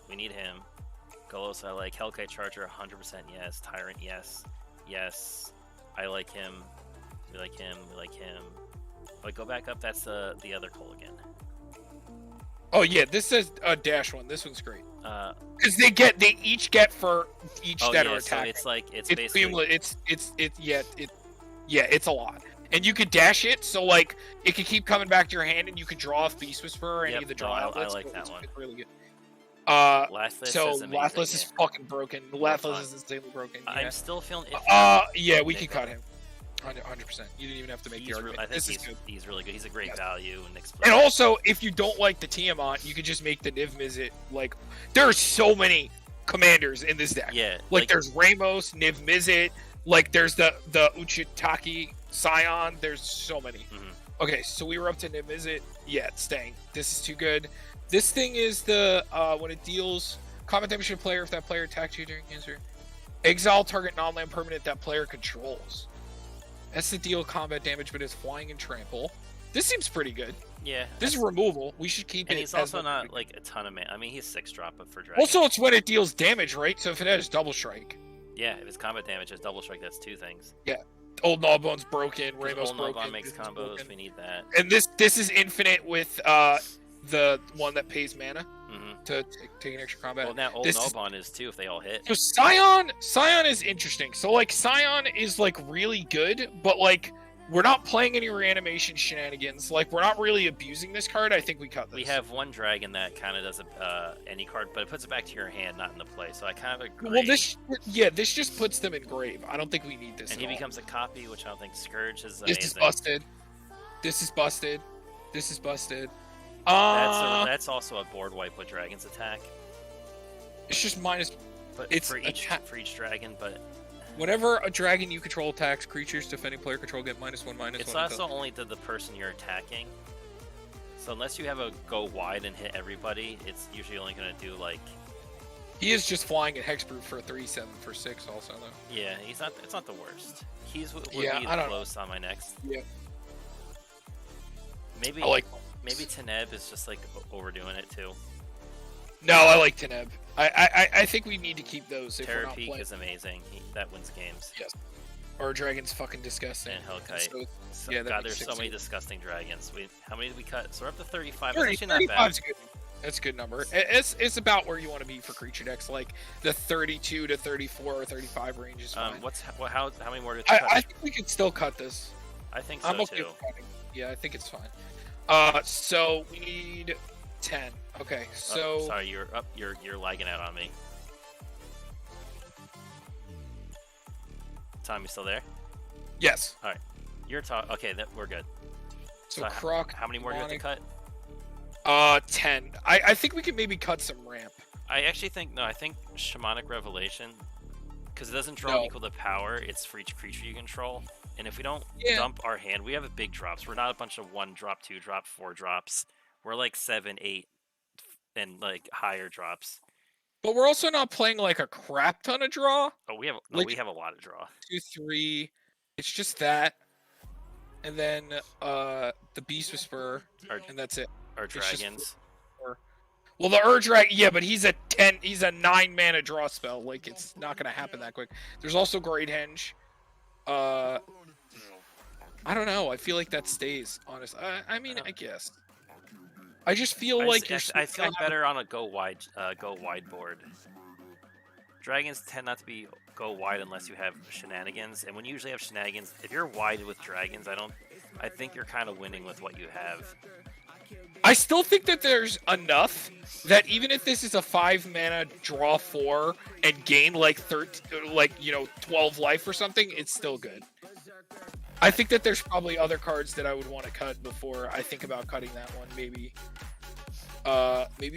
We need him. Golos, I like. Hellkite Charger, 100% yes. Tyrant, yes. Yes. I like him. We like him. We like him. But go back up. That's the other Kolaghan. Oh yeah, this says dash one. This one's great. Because they each get for each that yeah, are attacking. So it's basically it's a lot. And you could dash it, so like it could keep coming back to your hand, and you could draw off Beast Whisperer or any of the draw outlets. I like that one. It's really good. Lathless so is amazing, Lathless is fucking broken. Lathless is insanely broken. Yeah. I'm still feeling iffy. Yeah, we could cut him. 100%. You didn't even have to make the argument. I think he's really good. He's a great value and And also, if you don't like the Tiamat, you could just make the Niv Mizzet. Like, there are so many commanders in this deck. Yeah. Like there's Ramos, Niv Mizzet. Like there's the Uchitaki Scion. There's so many. Mm-hmm. Okay, so we were up to Niv Mizzet. Yeah, it's staying. This is too good. This thing is the when it deals combat damage to a player if that player attacks you during answer. Exile target non-land permanent that player controls. That's the deal combat damage, but it's flying and trample. This seems pretty good. Yeah. This is removal. We should keep it. And he's also not like a ton of mana. I mean, he's 6-drop for dragon. Also, it's when it deals damage, right? So if it has double strike. Yeah, if it's combat damage has double strike, that's 2 things. Yeah. Old Gnawbone's broken. Ramos Old broken. Gnawbone makes combos. Broken. We need that. And this is infinite with the one that pays mana to take an extra combat. Well, now Old Gnawbone is too if they all hit. So Scion is interesting. So like Scion is like really good, but like we're not playing any reanimation shenanigans. Like we're not really abusing this card. I think we cut this. We have one dragon that kind of does any card, but it puts it back to your hand, not in the play. So I kind of agree. Well, this just puts them in grave. I don't think we need this. And he becomes a copy, which I don't think Scourge is amazing. This is busted. This is busted. This is busted. That's also a board wipe with Dragon's attack. It's just minus. But it's for each dragon, but. Whenever a dragon you control attacks, creatures defending player control get -1/-1. It's also only to the person you're attacking. So unless you have a go wide and hit everybody, it's usually only going to do like. He is just flying at Hexproof for 3/7 for 6 also though. Yeah, he's not. It's not the worst. He's would be close on my next. Yeah. Maybe Teneb is just like overdoing it too. No, I like Teneb. I think we need to keep those. Terra Peak is amazing. That wins games. Yes. Our dragon's fucking disgusting. And Hellkite. So, yeah, God, there's so many disgusting dragons. How many did we cut? So we're up to 35. 35's good. That's a good number. It's about where you want to be for creature decks. Like the 32 to 34 or 35 range is fine. How many more do we cut? I think we could still cut this. I think so I'm okay too. with cutting. Yeah, I think it's fine. So we need 10. Okay, so sorry, you're up. You're lagging out on me. Tom, you still there? Yes. All right, you're talking. Okay, we're good. So Croc. How many more do you have to cut? 10. I think we could maybe cut some ramp. I actually think I think Shamanic Revelation, because it doesn't draw equal to power. It's for each creature you control. And if we don't dump our hand, we have a big drops. We're not a bunch of 1-drop, 2-drop, 4-drops. We're like 7, 8, and like higher drops. But we're also not playing like a crap ton of draw. Oh, we have a lot of draw. 2, 3. It's just that, and then the Beast Whisperer, and that's it. Our dragons. Well, the Ur-Dragon, yeah, but he's a 10. He's a 9 mana draw spell. Like it's not gonna happen that quick. There's also Great Henge. I don't know. I feel like that stays. Honest. I mean, I guess. I just feel like I feel better on a go wide board. Dragons tend not to be go wide unless you have shenanigans, and when you usually have shenanigans, if you're wide with dragons, I think you're kind of winning with what you have. I still think that there's enough that even if this is a 5 mana draw 4 and gain like 12 life or something, it's still good. I think that there's probably other cards that I would want to cut before I think about cutting that one. Maybe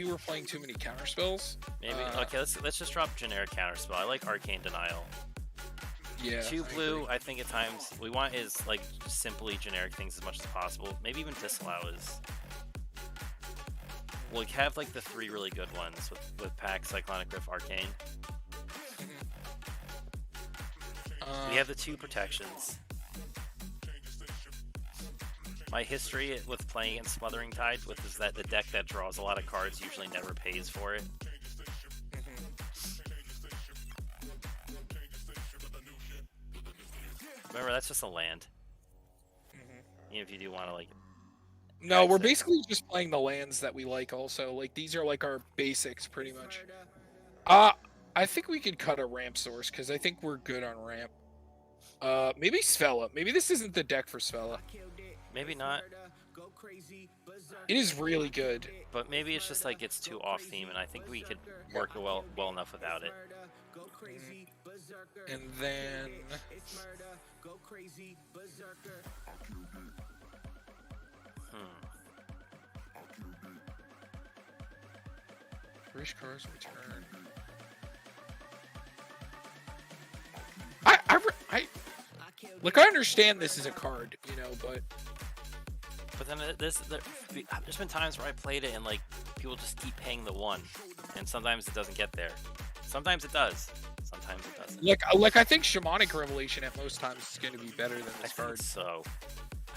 we're playing too many counter spells. Maybe okay. Let's just drop generic counter spell. I like Arcane Denial. Yeah. 2 blue. I think at times we want is like simply generic things as much as possible. Maybe even Disallow is. We'll have like the 3 really good ones with Pack, Cyclonic Rift, Arcane. We have the 2 protections. My history with playing against Smothering Tide is that the deck that draws a lot of cards usually never pays for it. Remember, that's just a land. Mm-hmm. Even if you do want to like. No, we're basically just playing the lands that we like. Also, like these are like our basics, pretty much. I think we could cut a ramp source because I think we're good on ramp. Maybe Svella. Maybe this isn't the deck for Svella. Maybe not. It is really good. But maybe it's just like it's too off theme, and I think we could work well enough without it. And then. First cards return. Look, I understand this is a card, you know, but then there's been times where I played it and like people just keep paying the 1, and sometimes it doesn't get there. Sometimes it does. Sometimes it doesn't. Like I think Shamanic Revelation at most times is going to be better than this card. So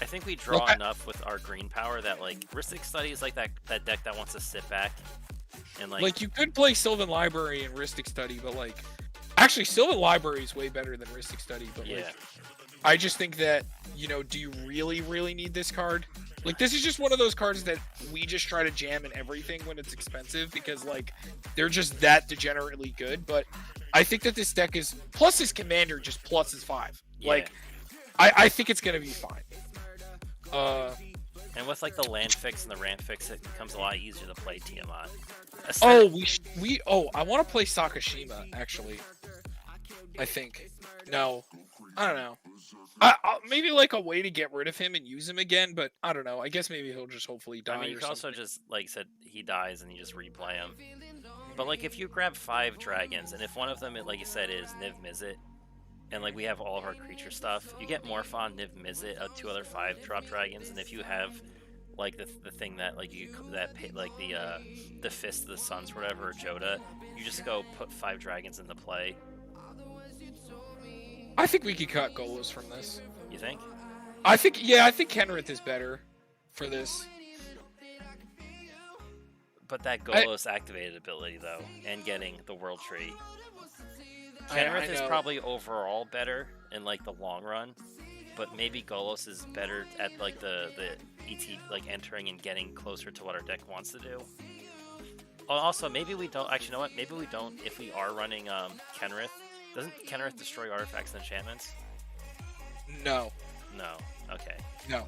I think we draw enough with our green power that like Ristic Study is like that deck that wants to sit back and like you could play Sylvan Library and Ristic Study, but like actually Sylvan Library is way better than Ristic Study, but yeah. Like I just think that, you know, do you really need this card? Like, this is just one of those cards that we just try to jam in everything when it's expensive because, like, they're just that degenerately good. But I think that this deck is, plus his commander just plus is 5. Yeah. Like, I think it's going to be fine. And with, like, the land fix and the ramp fix, it becomes a lot easier to play Tiamat. I want to play Sakashima, actually. I think. No. I don't know. Maybe like a way to get rid of him and use him again, but I don't know. I guess maybe he'll just hopefully die. I mean, you can also just, like said, he dies and you just replay him. But like, if you grab 5 dragons, and if one of them, like you said, is Niv Mizzet, and like we have all of our creature stuff, you get Morphon, Niv Mizzet, 2 other 5-drop dragons, and if you have like the thing that like the Fist of the Suns or whatever, or Joda, you just go put 5 dragons into play. I think we could cut Golos from this. You think? I think Kenrith is better for this. But that Golos activated ability, though, and getting the World Tree. Kenrith is probably overall better in, like, the long run, but maybe Golos is better at, like, the ET, like, entering and getting closer to what our deck wants to do. Also, maybe we don't, actually, you know what? Maybe we don't, if we are running Kenrith. Doesn't Kenrith destroy artifacts and enchantments? No. No. Okay. No.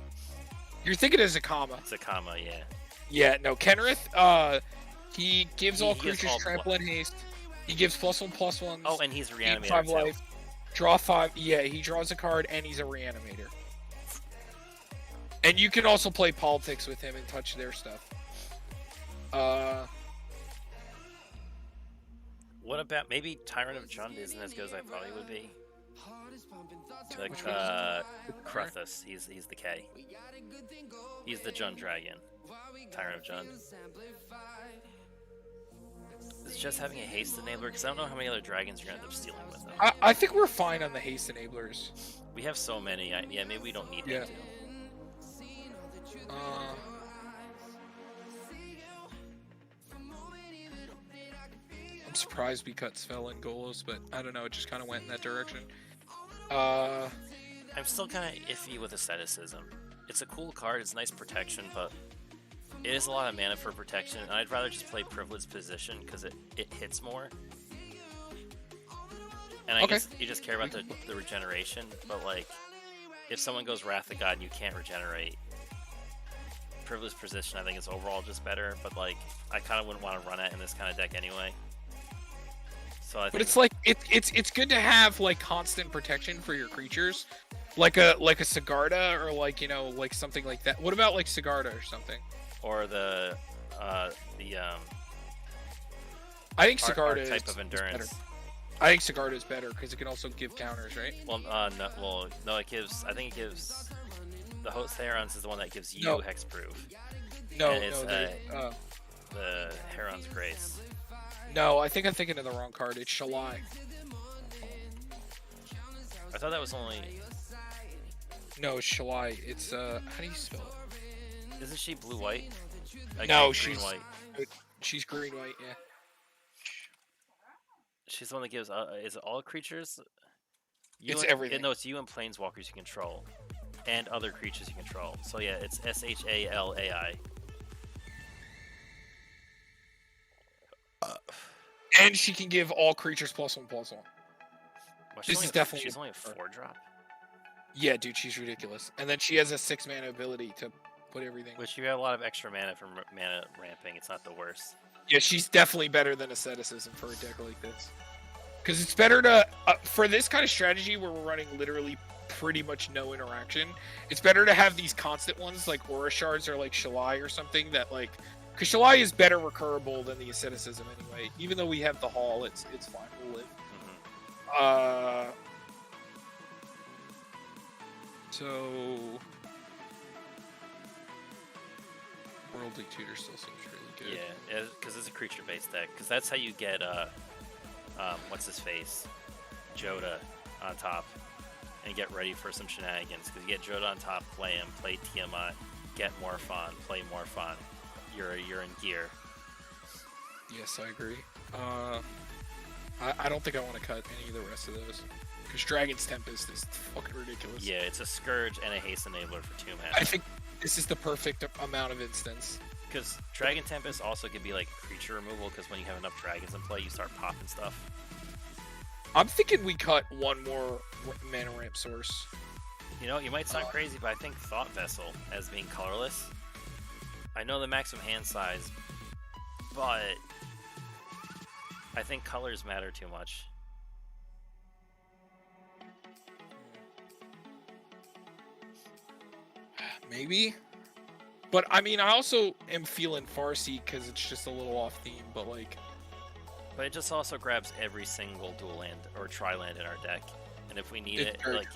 You're thinking of Zakama. Zakama, yeah. Yeah, no. Kenrith, he gives all creatures trample and haste. He gives +1/+1s. Oh, and he's a reanimator 5 too. Life. Draw 5. Yeah, he draws a card and he's a reanimator. And you can also play politics with him and touch their stuff. What about maybe Tyrant of Jund isn't as good as I thought he would be? Like Kruthus, he's the K. He's the Jund dragon. Tyrant of Jund. Is just having a haste enabler? Because I don't know how many other dragons you're gonna end up stealing with them. I think we're fine on the haste enablers. We have so many. Yeah, maybe we don't need them to. I'm surprised we cut Svel and Golos, but I don't know, it just kind of went in that direction. I'm still kind of iffy with Asceticism. It's a cool card, it's nice protection, but it is a lot of mana for protection, and I'd rather just play Privileged Position because it hits more. And I guess you just care about the regeneration, but like, if someone goes Wrath of God and you can't regenerate, Privileged Position I think is overall just better, but like, I kind of wouldn't want to run it in this kind of deck anyway. So I think... But it's like, it's good to have like constant protection for your creatures. Like a Sigarda or like, you know, like something like that. What about like Sigarda or something? Or the I think Sigarda is type of endurance. Better. I think Sigarda is better because it can also give counters, right? Well, no, it gives. I think it gives. The Host Herons is the one that gives you hexproof. No, the Heron's Grace. No, I think I'm thinking of the wrong card. It's Shalai. I thought that was only. No, it's Shalai. It's how do you spell it? Isn't she blue-white? Like no, she's green-white. She's green-white. Yeah. She's the one that gives. Is it all creatures? It's everything. No, it's you and planeswalkers you control, and other creatures you control. So yeah, it's SHALAI. And she can give all creatures +1/+1. Well, This is definitely. She's only a 4-drop. Yeah, dude, she's ridiculous. And then she has a 6-mana ability to put everything. Which you have a lot of extra mana from mana ramping. It's not the worst. Yeah, she's definitely better than Asceticism for a deck like this. Because it's better to, for this kind of strategy where we're running literally pretty much no interaction, it's better to have these constant ones like Aura Shards or like Shalai or something that like, because Shalai is better recurable than the Asceticism anyway. Even though we have the Hall, it's fine. We'll live. So Worldly Tutor still seems really good. Yeah, because it's a creature-based deck. Because that's how you get what's his face, Joda on top, and get ready for some shenanigans. Because you get Joda on top, play him, play Tiamat, get Morphon, play Morphon. You're in gear. Yes, I agree. I don't think I want to cut any of the rest of those. Because Dragon's Tempest is fucking ridiculous. Yeah, it's a Scourge and a Haste Enabler for 2 mana. I think this is the perfect amount of instance. Because Dragon Tempest also could be like creature removal, because when you have enough dragons in play, you start popping stuff. I'm thinking we cut one more mana ramp source. You know, you might sound crazy, but I think Thought Vessel as being colorless. I know the maximum hand size, but I think colors matter too much. Maybe. But, I mean, I also am feeling Farsi because it's just a little off theme, but, like... But it just also grabs every single dual land or tri-land in our deck. And if we need it, like...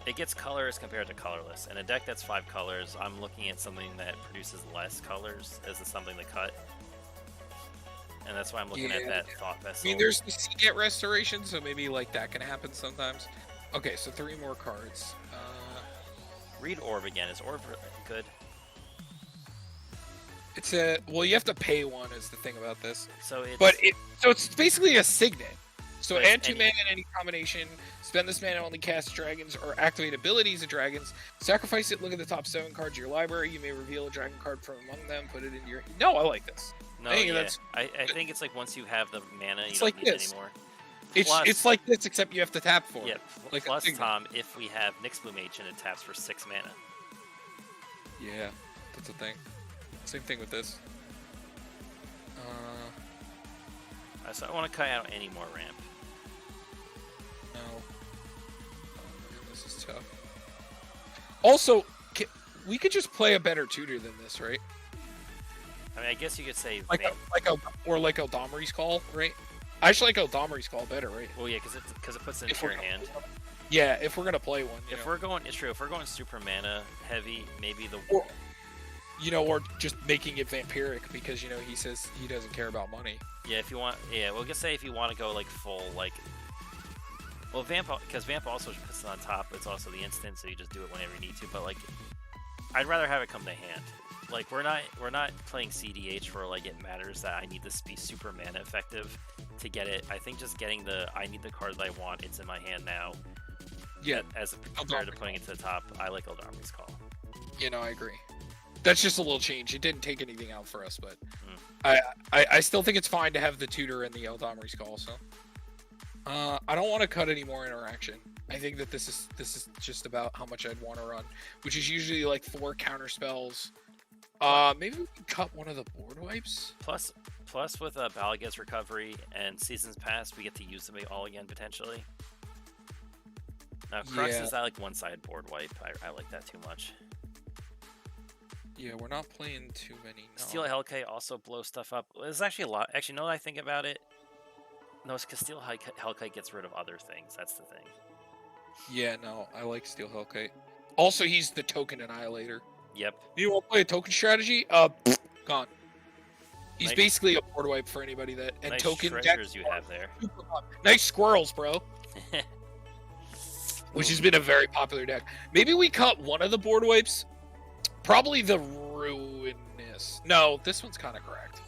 It gets colors compared to colorless. In a deck that's 5 colors, I'm looking at something that produces less colors as something to cut. And that's why I'm looking at that Thought Vessel. I mean, there's the Seagate Restoration, so maybe, like, that can happen sometimes. Okay, so 3 more cards. Read Orb again. Is Orb good? It's a... Well, you have to pay one is the thing about this. So it's... But it's basically a Signet. So add 2 mana in any combination, spend this mana to only cast dragons or activate abilities of dragons, sacrifice it, look at the top 7 cards of your library, you may reveal a dragon card from among them, put it into your... No, I like this. No, I think it's like once you have the mana, you don't need it anymore. It's like this, except you have to tap for it. Yeah, plus, Tom, if we have Nyxbloom Ancient, it taps for 6 mana. Yeah, that's a thing. Same thing with this. So I want to cut out any more ramp. No. Oh man, this is tough. Also, we could just play a better tutor than this, right? I mean, I guess you could say... like Eldamri's Call, right? I actually like Eldamri's Call better, right? Well, yeah, because it puts it into your hand. Yeah, if we're gonna play one. If we're going super mana heavy, maybe or just making it vampiric because he says he doesn't care about money. Yeah, if you want, we'll just say if you want to go like full like. Well, because Vamp also puts it on top. It's also the instant, so you just do it whenever you need to. But like, I'd rather have it come to hand. Like we're not playing CDH for like it matters that I need this to be super mana effective to get it. I think just getting I need the card that I want. It's in my hand now. Yeah. As compared to putting it to the top, I like Eldamri's Call. I agree. That's just a little change. It didn't take anything out for us, but I still think it's fine to have the tutor and the Eldamri's Call. So I don't want to cut any more interaction. I think that this is just about how much I'd want to run, which is usually like 4 counter spells. Maybe we can cut one of the board wipes. Plus with Balag's Recovery and Seasons Past, we get to use them all again potentially. Now Crux is that like one-side board wipe. I like that too much. Yeah, we're not playing too many. No. Steel Hellkite also blows stuff up. There's actually a lot. Actually, now that I think about it, no, it's because Steel Hellkite gets rid of other things. That's the thing. Yeah, no, I like Steel Hellkite. Also, he's the token annihilator. Yep. You want to play a token strategy? Gone. He's basically a board wipe for anybody that... And nice token treasures you have there. Nice squirrels, bro. Which has been a very popular deck. Maybe we cut one of the board wipes. Probably the Ruinous. No, this one's kind of correct.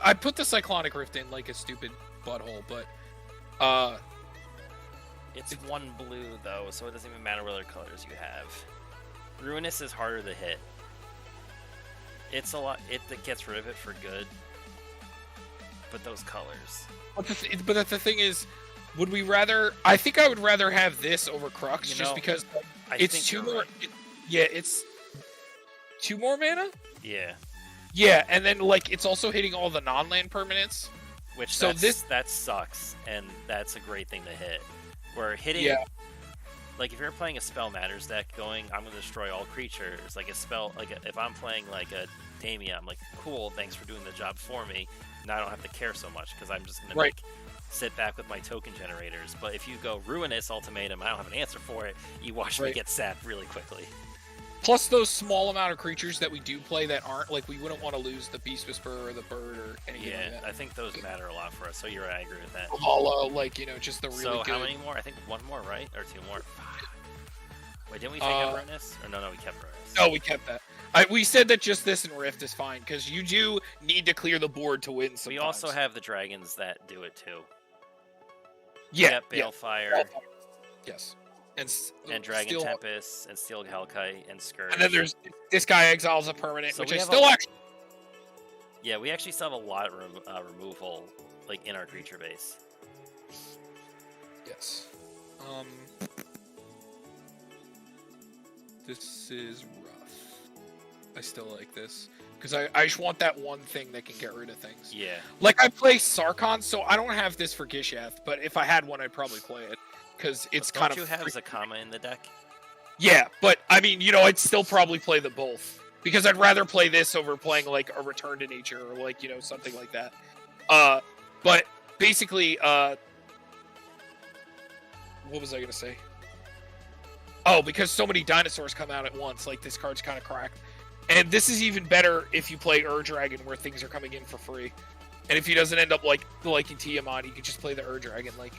I put the Cyclonic Rift in like a stupid butthole, but It's 1 blue though, so it doesn't even matter what other colors you have. Ruinous is harder to hit. It's a lot. It gets rid of it for good. But those colors. But the thing is, would we rather? I think I would rather have this over Crux, just because it's 2 more. Right. Yeah, it's 2 more mana. Yeah. Yeah, and then like it's also hitting all the non-land permanents. Which that sucks, and that's a great thing to hit. Where hitting, like if you're playing a Spell Matters deck, going I'm gonna destroy all creatures, like a spell, like if I'm playing like a Damia, I'm like cool, thanks for doing the job for me. Now I don't have to care so much because I'm just gonna sit back with my token generators. But if you go Ruinous Ultimatum, I don't have an answer for it. You watch me get sapped really quickly. Plus those small amount of creatures that we do play that aren't, like, we wouldn't want to lose the Beast Whisperer or the Bird or anything like that. I think those matter a lot for us, so I agree with that. Hollow, like, just the really good... So how many more? I think 1 more, right? Or 2 more? Wait, didn't we take out Ruinous? Or no, we kept Ruinous. No, we kept that. We said that just this and Rift is fine, because you do need to clear the board to win sometimes. We also have the dragons that do it, too. Yeah. Balefire. Yes. And Dragon Tempest, and Steel Hellkite, and Scourge. And then there's this guy exiles a permanent, which I still actually... Yeah, we actually still have a lot of removal, like, in our creature base. Yes. This is rough. I still like this. Because I just want that one thing that can get rid of things. Yeah. Like, I play Sarkhan, so I don't have this for Gishath, but if I had one, I'd probably play it. Because it's kind of... Don't you have Zakama in the deck? Yeah, but, I mean, I'd still probably play the both. Because I'd rather play this over playing, like, a Return to Nature or, like, something like that. But, basically, what was I going to say? Oh, because so many dinosaurs come out at once, like, this card's kind of cracked. And this is even better if you play Ur-Dragon, where things are coming in for free. And if he doesn't end up, liking Tiamat, you can just play the Ur-Dragon, like,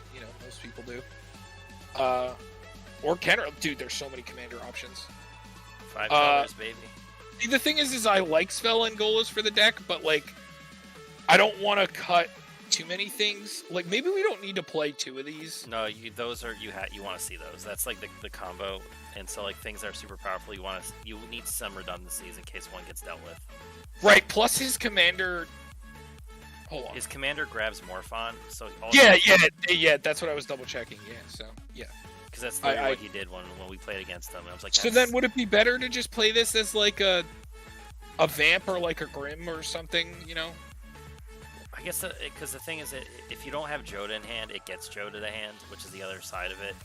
most people do. Or Kenner. Dude, there's so many commander options. $5, baby. See, the thing is I like Svel and Golas for the deck, but, like, I don't want to cut too many things. Like, maybe we don't need to play 2 of these. No, you want to see those. That's, like, the combo. And so, like, things that are super powerful, you need some redundancies in case one gets dealt with. Right, plus his commander... Hold on. His commander grabs Morphon, so... Yeah, that's what I was double-checking, yeah. Because that's what he did when we played against him, and I was like... So then would it be better to just play this as, like, a Vamp or, like, a Grim or something, I guess, because the thing is, that if you don't have Joda in hand, it gets Joda to hand, which is the other side of it.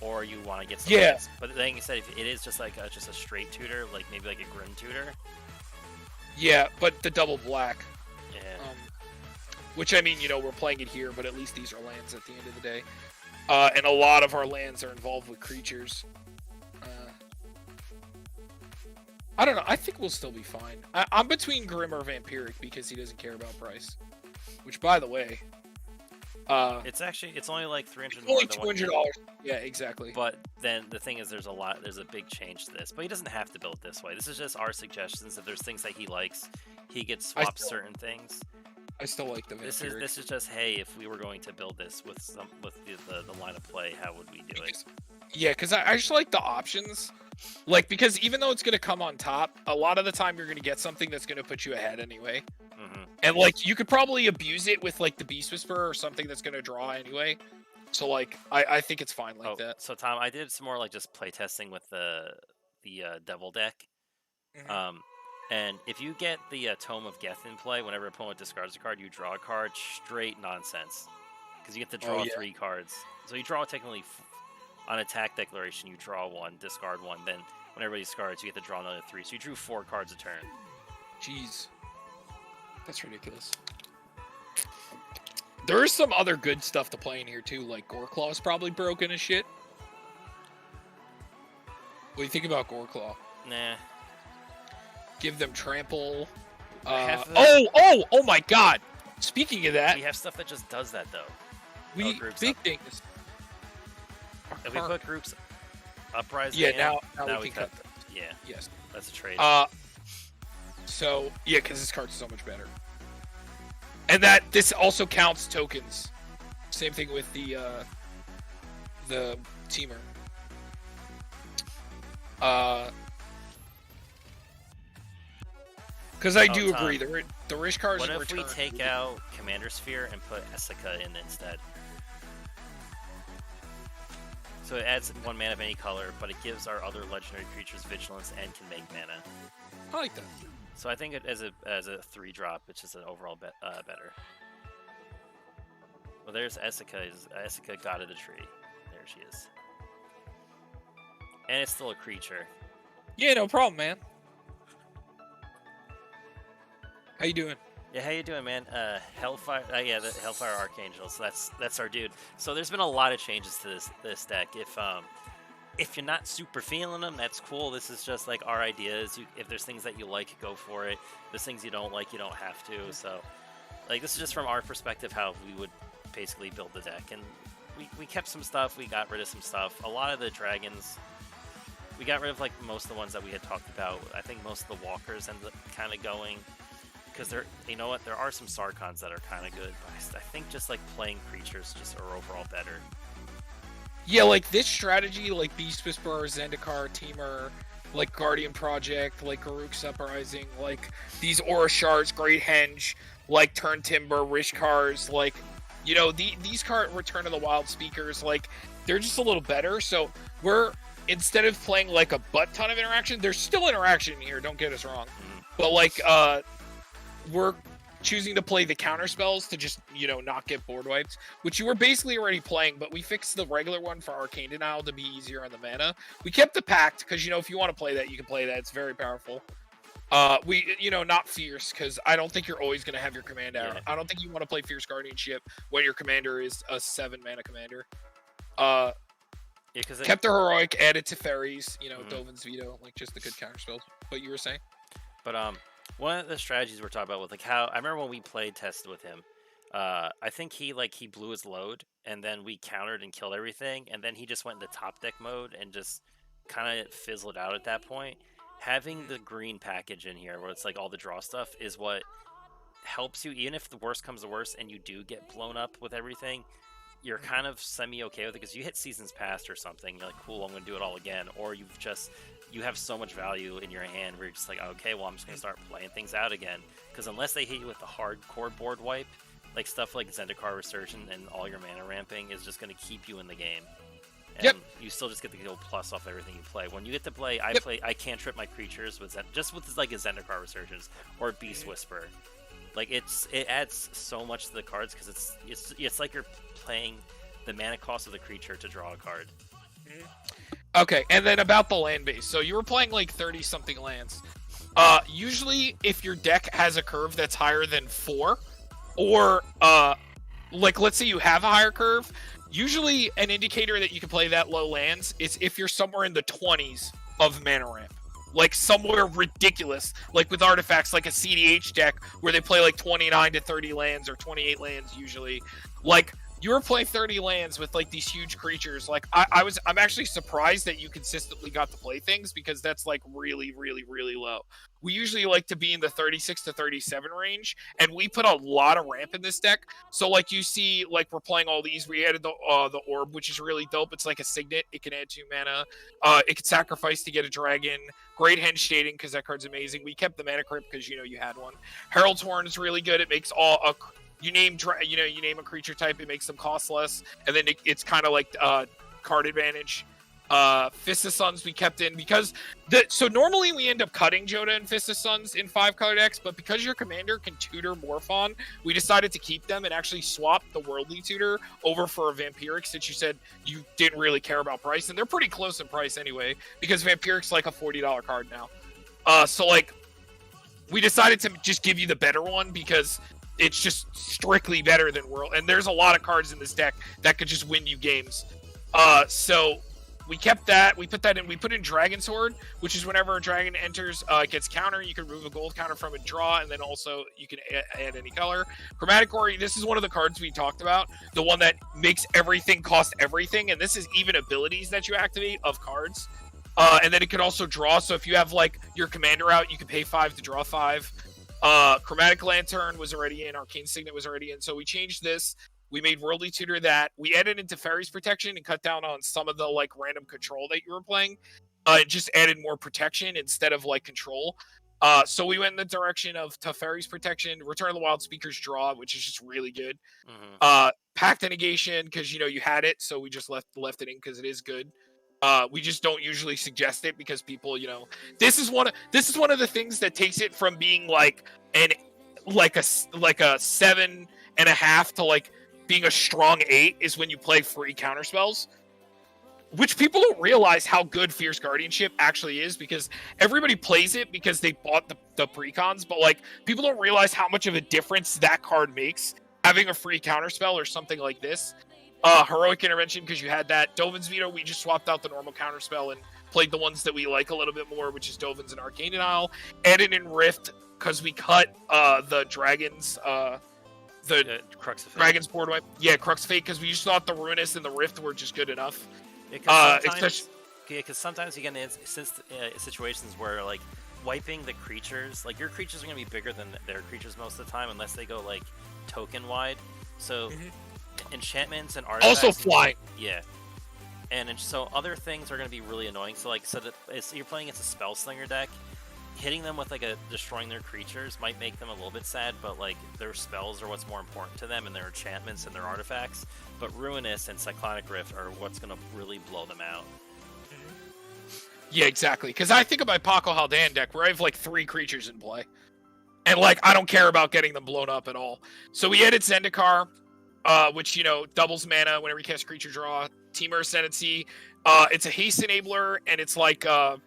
Or you want to get something else. But then you said if it is just like a straight tutor, like maybe like a Grim tutor. Yeah, but the double black. Yeah. Which, I mean, we're playing it here, but at least these are lands at the end of the day. And a lot of our lands are involved with creatures. I don't know. I think we'll still be fine. I'm between Grim or Vampiric because he doesn't care about price. Which, by the way... it's only like $300 only $200. Yeah, exactly. But then the thing is, there's a big change to this. But he doesn't have to build this way. This is just our suggestions. If there's things that he likes, he gets swapped certain things. I still like the Vampiric. This is just, hey, if we were going to build this with the line of play, how would we do it? Yeah, because I just like the options. Like, because even though it's going to come on top, a lot of the time you're going to get something that's going to put you ahead anyway. Mm-hmm. And, like, you could probably abuse it with, like, the Beast Whisperer or something that's going to draw anyway. So, like, I think it's fine like that. So, Tom, I did some more, like, just playtesting with the Devil deck. Mm-hmm. And if you get the Tome of Geth in play, whenever an opponent discards a card, you draw a card. Straight nonsense. Because you get to draw 3 cards. So you draw technically... On attack declaration, you draw 1, discard 1. Then, when everybody discards, you get to draw another 3. So you drew 4 cards a turn. Jeez. That's ridiculous. There is some other good stuff to play in here, too. Like, Goreclaw's probably broken as shit. What do you think about Goreclaw? Nah. Give them trample. Oh my god! Speaking of that... We have stuff that just does that, though. Big things. If we put groups Uprising, now we can cut them. Yeah. Yes. That's a trade. So, yeah, because this card's so much better. And this also counts tokens. Same thing with the teamer. Because I do agree, the Rish cards. What if we take out Commander Sphere and put Essica in instead? So it adds 1 mana of any color, but it gives our other legendary creatures vigilance and can make mana. I like that. So I think it, as a 3-drop, it's just an overall better. Well, there's Essica. Essica got at a tree. There she is. And it's still a creature. Yeah, no problem, man. How you doing? Yeah, how you doing, man? Hellfire. Yeah, the Hellfire Archangel. So that's our dude. So there's been a lot of changes to this deck. If you're not super feeling them, that's cool. This is just like our ideas. If there's things that you like, go for it. There's things you don't like, you don't have to. So, like, this is just from our perspective how we would basically build the deck. And we kept some stuff. We got rid of some stuff. A lot of the dragons. We got rid of like most of the ones that we had talked about. I think most of the walkers ended up kind of going. Because you know what, there are some Sarkons that are kind of good, but I think just like playing creatures just are overall better. Yeah, like this strategy, like Beast Whisperer, Zendikar, Teamer, like Guardian Project, like Garruk's Uprising, like these Aura Shards, Great Henge, like Turn Timber, Rishkars, like, you know, these Return of the Wild Speakers, like, they're just a little better. So we're, instead of playing like a butt ton of interaction, there's still interaction here, don't get us wrong. But like, we're choosing to play the counter spells to just, you know, not get board wiped, which you were basically already playing, but we fixed the regular one for Arcane Denial to be easier on the mana. We kept the Pact, because, you know, if you want to play that, you can play that. It's very powerful. We, you know, not Fierce, because I don't think you're always going to have your command out. Yeah. I don't think you want to play Fierce Guardianship when your commander is a 7-mana commander. Yeah, because kept the Heroic, added to Fairies, you know, Dovin's Veto, like just the good counter spells. What you were saying? But, one of the strategies we're talking about with like how I remember when we played tested with him, I think he blew his load and then we countered and killed everything and then he just went into top deck mode and just kind of fizzled out at that point. Having the green package in here where it's like all the draw stuff is what helps you, even if the worst comes to worst and you do get blown up with everything, you're kind of semi-okay with it because you hit Seasons Past or something, you're like, cool, I'm going to do it all again, or you have so much value in your hand where you're just like, okay, well, I'm just going to start playing things out again. Because unless they hit you with the hardcore board wipe, like stuff like Zendikar Resurgent and all your mana ramping is just going to keep you in the game. And you still just get to go plus off everything you play. When you get to play, I cantrip my creatures with just with like a Zendikar Resurgence or Beast Whisper. Like it adds so much to the cards because it's like you're playing the mana cost of the creature to draw a card. Okay, and then about the land base. So you were playing like 30-something lands. Usually, if your deck has a curve that's higher than 4, or like let's say you have a higher curve, usually an indicator that you can play that low lands is if you're somewhere in the 20s of mana ramp. Like somewhere ridiculous, like with artifacts, like a CDH deck where they play like 29 to 30 lands or 28 lands usually. Like you were playing 30 lands with like these huge creatures. Like I'm actually surprised that you consistently got to play things because that's like really, really, really low. We usually like to be in the 36 to 37 range, and we put a lot of ramp in this deck. So like you see, like we're playing all these. We added the orb, which is really dope. It's like a signet. It can add 2 mana. It can sacrifice to get a dragon. Great Henge Shading because that card's amazing. We kept the Mana Crypt because you know you had one. Herald's Horn is really good. It makes you name a creature type, it makes them cost less, and then it's kind of like card advantage. Fist of Suns we kept in because so normally we end up cutting Jodah and Fist of Suns in 5-color decks, but because your commander can tutor Morphon, we decided to keep them and actually swap the Worldly Tutor over for a Vampiric, since you said you didn't really care about price, and they're pretty close in price anyway, because Vampiric's like a $40 card now. So like we decided to just give you the better one because it's just strictly better than World, and there's a lot of cards in this deck that could just win you games. So we kept that. We put that in. We put in Dragon Sword, which is whenever a dragon enters, gets counter, you can remove a gold counter from a draw, and then also you can add any color. Chromatic Ori, this is one of the cards we talked about, the one that makes everything cost everything, and this is even abilities that you activate of cards. And then it can also draw, so if you have like your commander out, you can pay 5 to draw 5. Chromatic Lantern was already in, Arcane Signet was already in, so we changed this. We made Worldly Tutor that. We added into Fairies Protection and cut down on some of the like random control that you were playing. It just added more protection instead of like control. So we went in the direction of Teferi's Protection, Return of the Wild Speaker's Draw, which is just really good. Pact Negation, because you had it, so we just left it in because it is good. We just don't usually suggest it because people, this is one of the things that takes it from being like a 7.5 to like being a strong 8 is when you play free counterspells. Which people don't realize how good Fierce Guardianship actually is, because everybody plays it because they bought the precons, but like people don't realize how much of a difference that card makes having a free counterspell or something like this. Heroic Intervention, because you had that. Dovin's Veto, we just swapped out the normal counterspell and played the ones that we like a little bit more, which is Dovin's and Arcane Denial. Added in Rift, because we cut the dragons, the Crux of Fate. Dragon's board wipe. Yeah, Crux of Fate, because we just thought the Ruinous and the Rift were just good enough. Because sometimes you get in situations where like wiping the creatures, like your creatures are going to be bigger than their creatures most of the time unless they go like token wide. So enchantments and artifacts also flying. Yeah. And so other things are going to be really annoying. So like you're playing against a spell slinger deck, hitting them with like destroying their creatures might make them a little bit sad, but like their spells are what's more important to them, and their enchantments and their artifacts. But Ruinous and Cyclonic Rift are what's going to really blow them out. Yeah, exactly. Because I think of my Paco Haldan deck where I have like 3 creatures in play, and like I don't care about getting them blown up at all. So we added Zendikar, which doubles mana whenever you cast creature draw. Temur Ascendancy. It's a haste enabler, and it's like a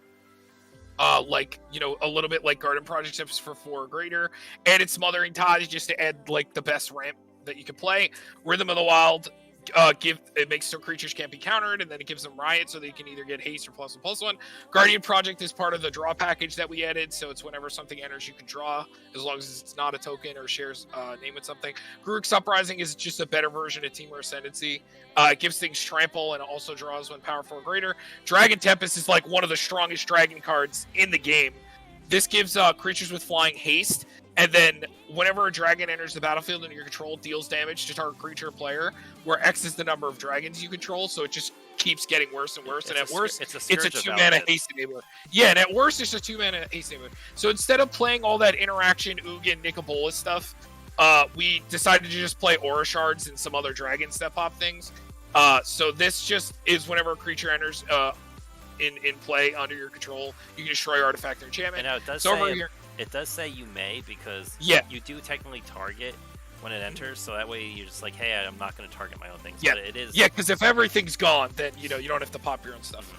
little bit like Garden Project Steps for 4 or greater, and it's Smothering Tide just to add like the best ramp that you could play. Rhythm of the Wild, it makes so creatures can't be countered, and then it gives them Riot so they can either get haste or +1/+1. Guardian Project is part of the draw package that we added, so it's whenever something enters you can draw, as long as it's not a token or shares name with something. Garruk's Uprising is just a better version of Temur Ascendancy. It gives things trample and also draws when power 4 or greater. Dragon Tempest is like one of the strongest dragon cards in the game. This gives creatures with flying haste, and then whenever a dragon enters the battlefield under your control, deals damage to target creature or player, where X is the number of dragons you control, so it just keeps getting worse and worse. And at worst, it's a 2-mana haste enabler. Yeah, and at worst, it's a 2-mana haste enabler. So instead of playing all that interaction, Ugin, and Nicobolas stuff, we decided to just play Aura Shards and some other dragons that pop things. So this just is whenever a creature enters in play under your control, you can destroy artifact or enchantment. And now it does say you may, because you do technically target when it enters, so that way you're just like, hey, I'm not going to target my own things. Yeah, but it is. Yeah, because if everything's gone, then you don't have to pop your own stuff.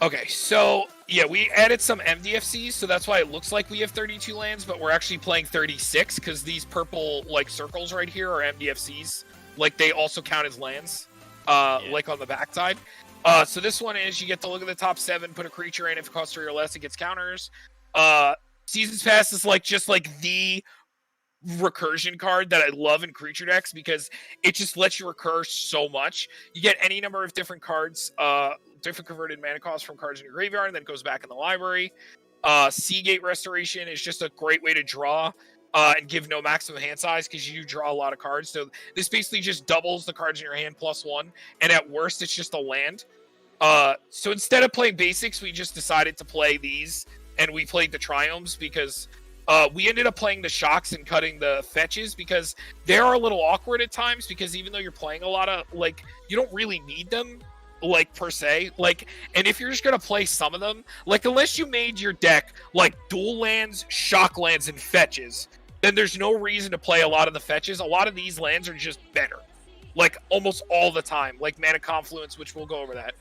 Okay, so we added some MDFCs, so that's why it looks like we have 32 lands, but we're actually playing 36 because these purple like circles right here are MDFCs. Like they also count as lands, like on the backside. So this one is you get to look at the top 7, put a creature in. If it costs 3 or less, it gets counters. Seasons Pass is just like the recursion card that I love in creature decks because it just lets you recur so much. You get any number of different cards, different converted mana costs from cards in your graveyard, and then it goes back in the library. Seagate Restoration is just a great way to draw and give no maximum hand size because you draw a lot of cards. So this basically just doubles the cards in your hand +1, and at worst, it's just a land. So instead of playing basics, we just decided to play these, and we played the Triomes because we ended up playing the Shocks and cutting the fetches because they are a little awkward at times because even though you're playing a lot of, you don't really need them, per se. And if you're just going to play some of them, unless you made your deck, dual lands, shock lands, and fetches, then there's no reason to play a lot of the fetches. A lot of these lands are just better. Almost all the time. Mana Confluence, which we'll go over that.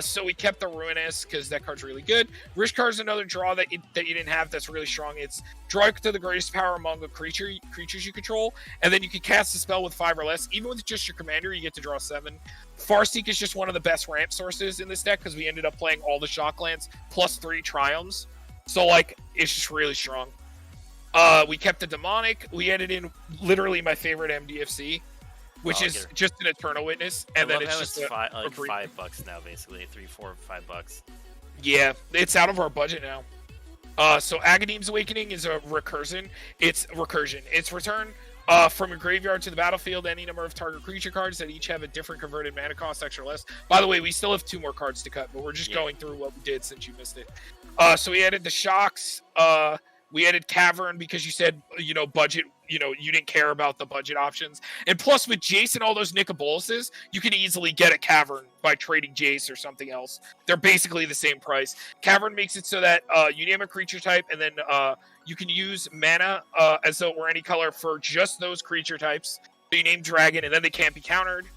So we kept the Ruinous because that card's really good. Rishkar is another draw that you didn't have that's really strong. It's draw to the greatest power among the creatures you control, and then you can cast a spell with 5 or less. Even with just your commander, you get to draw 7. Farseek is just one of the best ramp sources in this deck because we ended up playing all the Shocklands plus 3 Triomes. So, it's just really strong. We kept the Demonic. We added in literally my favorite MDFC, which is just an Eternal Witness, and then it's just $5 now, basically $3, $4, $5. Yeah, it's out of our budget now. So Agadeem's Awakening is a recursion. It's return From your graveyard to the battlefield, any number of target creature cards that each have a different converted mana cost, extra or less. By the way, we still have 2 more cards to cut, but we're just going through what we did since you missed it. So we added the shocks. We added Cavern because you said, budget, you didn't care about the budget options. And plus with Jace and all those Nicoboluses, you can easily get a Cavern by trading Jace or something else. They're basically the same price. Cavern makes it so that you name a creature type and then you can use mana as though it were any color for just those creature types. So you name Dragon and then they can't be countered.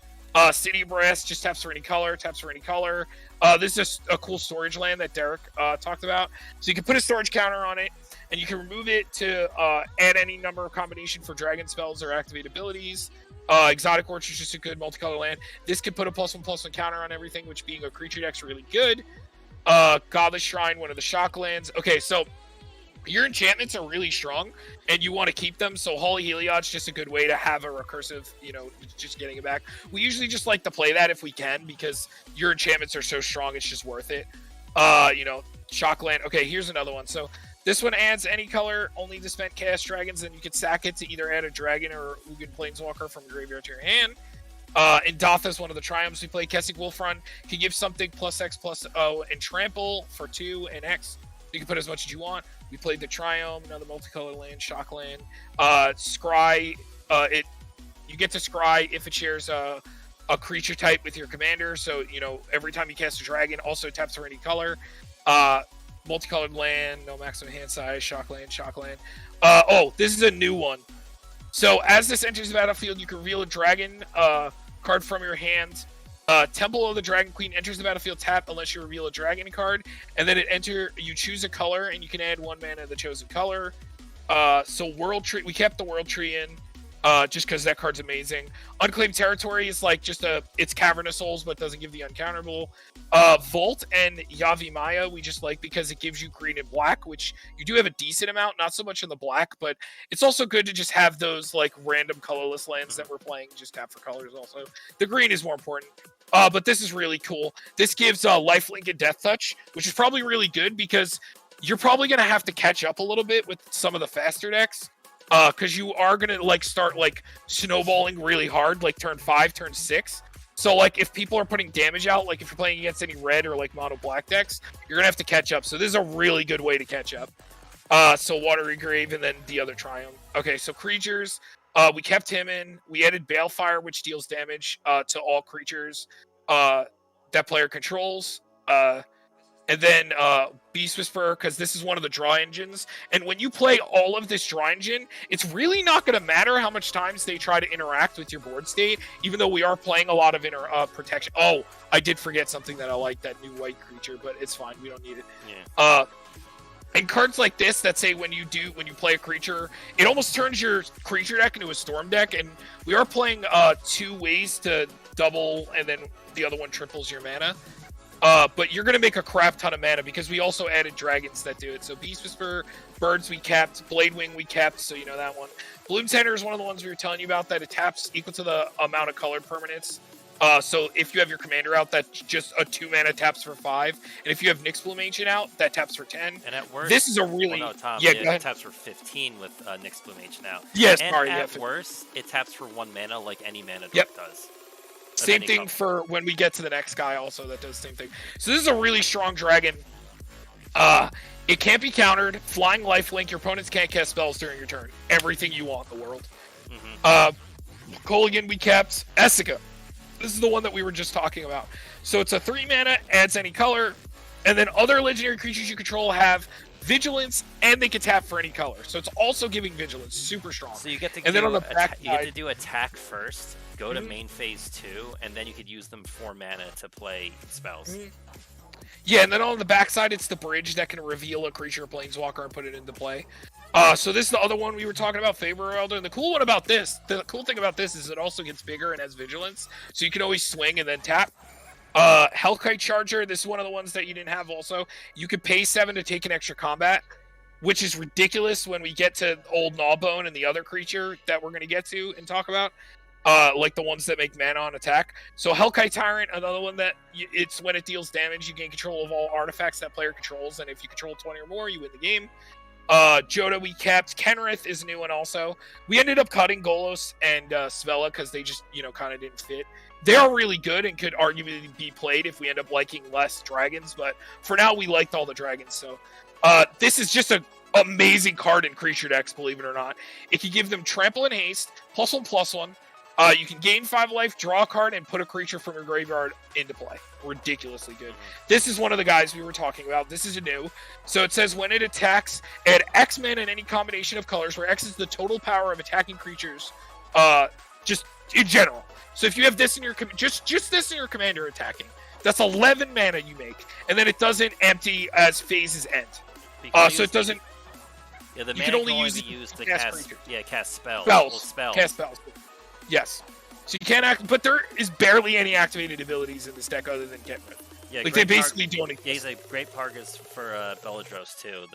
City Brass just taps for any color, this is a cool storage land that Derek talked about. So you can put a storage counter on it, and you can remove it to add any number of combination for dragon spells or activate abilities. Exotic Orchard is just a good multicolor land. This can put a +1/+1 counter on everything, which being a creature deck's really good. Godless Shrine, one of the shock lands. Okay, so your enchantments are really strong, and you want to keep them, so Holy Heliod's just a good way to have a recursive, just getting it back. We usually just like to play that if we can, because your enchantments are so strong, it's just worth it. Shockland. Okay, here's another one. So this one adds any color, only to spend cast dragons, and you can sack it to either add a dragon or Ugin Planeswalker from your graveyard to your hand. Indatha is one of the triumphs we play. Kessig Wolfrun can give something +X/+O and trample for 2 and X. You can put as much as you want. We played the Triumph, another multicolor land, Shockland. Scry, you get to Scry if it shares a creature type with your commander. So, every time you cast a dragon, also taps for any color. Multicolored land, no maximum hand size, Shockland. This is a new one. So, as this enters the battlefield, you can reveal a dragon card from your hand. Temple of the Dragon Queen enters the battlefield tap unless you reveal a dragon card, and then you choose a color, and you can add 1 mana of the chosen color. So World Tree, we kept the World Tree in, just because that card's amazing. Unclaimed Territory is like it's Cavern of Souls, but doesn't give the uncounterable. Volt and Yavi Maya we just like because it gives you green and black, which you do have a decent amount, not so much in the black, but it's also good to just have those like random colorless lands that we're playing, just tap for colors also. The green is more important. But this is really cool. This gives lifelink and death touch, which is probably really good because you're probably going to have to catch up a little bit with some of the faster decks. Because you are going to start snowballing really hard, turn 5, turn 6. So if people are putting damage out, if you're playing against any red or mono black decks, you're going to have to catch up. So this is a really good way to catch up. So Watery Grave and then the other Triumph. Okay, so creatures. We kept him in. We added Balefire, which deals damage to all creatures that player controls. And then Beast Whisperer, because this is one of the draw engines. And when you play all of this draw engine, it's really not going to matter how much times they try to interact with your board state, even though we are playing a lot of protection. Oh, I did forget something that I like, that new white creature, but it's fine. We don't need it. Yeah. And cards like this that say when you play a creature, it almost turns your creature deck into a storm deck. And we are playing 2 ways to double, and then the other one triples your mana. But you're going to make a crap ton of mana because we also added dragons that do it. So Beast Whisperer, Birds we kept, Bladewing we kept, so you know that one. Bloom Tender is one of the ones we were telling you about that it taps equal to the amount of colored permanents. So if you have your commander out, that's just a 2 mana taps for 5. And if you have Nyx Bloom Ancient out, that taps for 10. And at worst, this is a really... Well, no, Tom, it taps for 15 with Nyx Bloom Ancient out. Yes, and sorry. At worst, it taps for 1 mana like any mana drop does. Same thing for when we get to the next guy also that does the same thing. So this is a really strong dragon. It can't be countered. Flying lifelink. Your opponents can't cast spells during your turn. Everything you want in the world. Kolaghan we kept. Essica. This is the one that we were just talking about. So it's a 3 mana, adds any color, and then other legendary creatures you control have Vigilance, and they can tap for any color. So it's also giving Vigilance. Super strong. So you get to, and then on the back you get to do attack first, go to main phase 2, and then you could use them for mana to play spells. Yeah, and then on the backside, it's the bridge that can reveal a creature or planeswalker and put it into play. So this is the other one we were talking about, Favor Elder. And the cool thing about this is it also gets bigger and has Vigilance. So you can always swing and then tap. Hellkite Charger, this is one of the ones that you didn't have also. You could pay 7 to take an extra combat, which is ridiculous when we get to Old Gnawbone and the other creature that we're going to get to and talk about. Like the ones that make mana on attack. So Hellkite Tyrant, another one that it's when it deals damage, you gain control of all artifacts that player controls, and if you control 20 or more, you win the game. Joda we kept. Kenrith is a new one also. We ended up cutting Golos and Svella because they just, kind of didn't fit. They are really good and could arguably be played if we end up liking less dragons, but for now we liked all the dragons. So this is just an amazing card in creature decks, believe it or not. It can give them trample and haste, +1/+1. You can gain 5 life, draw a card, and put a creature from your graveyard into play. Ridiculously good. This is one of the guys we were talking about. This is a new. So it says when it attacks, add X mana in any combination of colors, where X is the total power of attacking creatures, just in general. So if you have this in your just this in your commander attacking, that's 11 mana you make, and then it doesn't empty as phases end. So it doesn't. Yeah, the you mana can only use be used to cast spells. Cast spells. Yes. So you can't act, but there is barely any activated abilities in this deck other than Kenrith. Yeah, like they basically don't exist. Yeah, he's a great target for Beladros too.